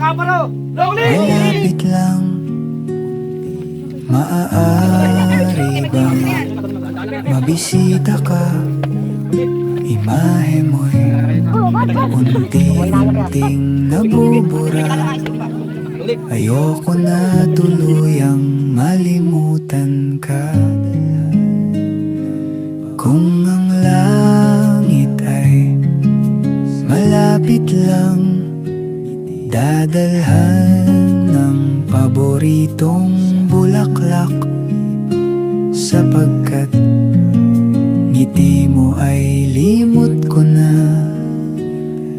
Malapit lang, maaari bang mabisita ka? Imahe mo'y unti-unting nabubura. Ayoko na tuluyang malimutan ka. Kung ang langit ay malapit lang, dadalhan ng paboritong bulaklak. Sapagkat ngiti mo ay limot ko na.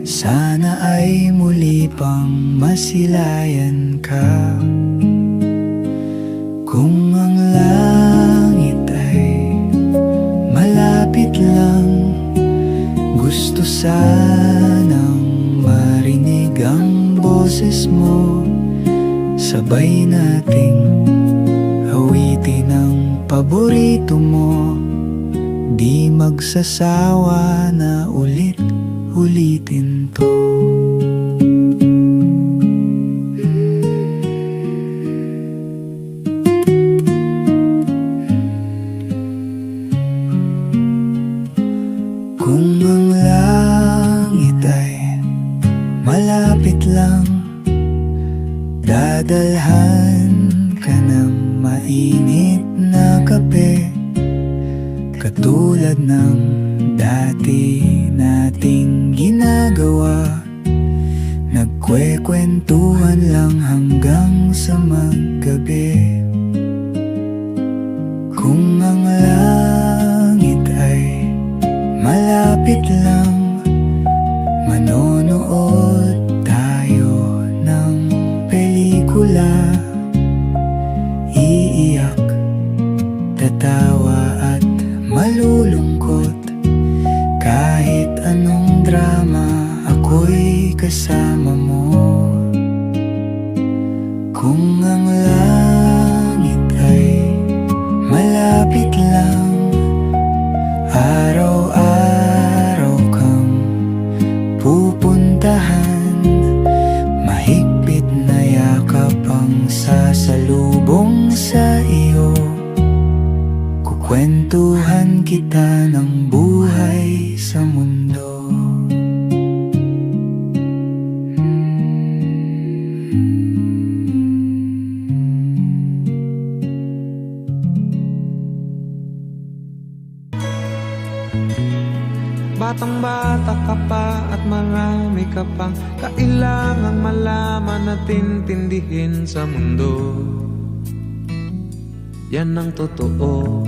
Sana ay muli pang masilayan ka. Kung ang langit ay malapit lang, gusto sanang marinig ang boses mo. Sabay nating awitin ang paborito mo. Di magsasawa na ulit-ulitin to. Kung ang langit ay malapit lang, dadalhan ka ng mainit na kape. Katulad ng dati nating ginagawa, nagkwekwentuhan lang hanggang sa maggabi. Kung ang langit ay malapit lang, manonood tayo ng pelikula. Iiyak, tatawa at malulungkot. Kahit anong drama, ako'y kasama mo. Kung ang langit ay malapit lang, araw-araw kang pupuntahan. Mahigpit na yakap ang sasalubong sa iyo. Kukwentuhan kita ng buhay sa mundo. Batang-bata ka pa at marami ka pang kailangang malaman at intindihin sa mundo. Yan ang totoo.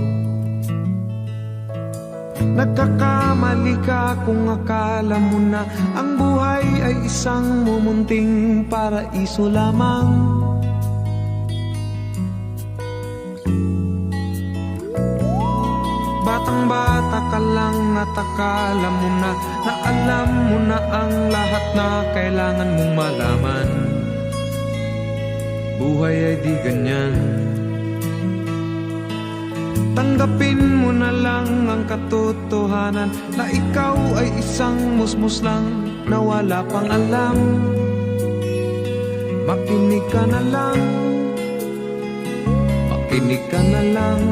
Nagkakamali ka kung akala mo na ang buhay ay isang mumunting paraiso lamang. Batang-bata ka lang at akala mo na alam mo na ang lahat na kailangan mong malaman. Buhay ay di ganyan. Tanggapin mo na lang ang katotohanan na ikaw ay isang musmus lang na wala pang alam. Makinig ka na lang, makinig ka na lang.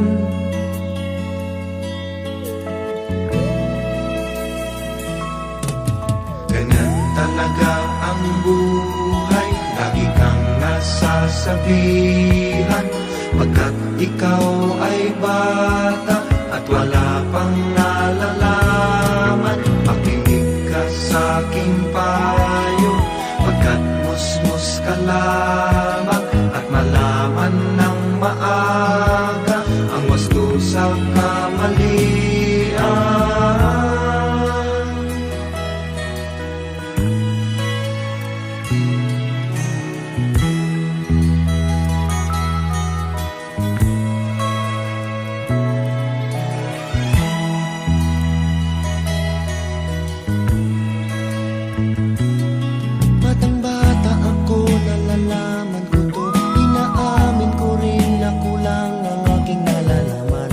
Ganyan talaga ang buhay, lagi kang nasasabihan. Pagkat ikaw ay bata at wala pang nalalaman, makinig ka sa aking payo. Pagkat musmus ka lamang at malaman ng maaga ang wasto sa kamalian. Batang-bata ako, nalalaman ko to. Inaamin ko rin na kulang ang aking nalalaman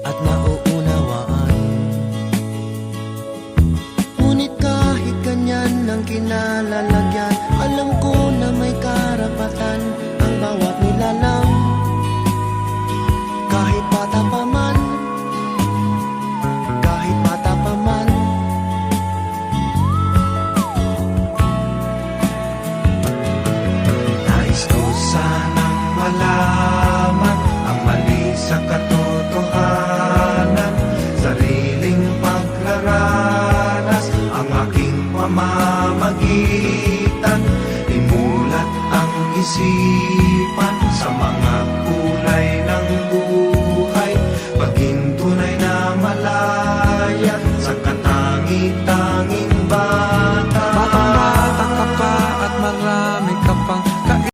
at nauunawaan. Ngunit kahit ganyan ang kinalalagyan, pagitan, imulat ang isipan sa mga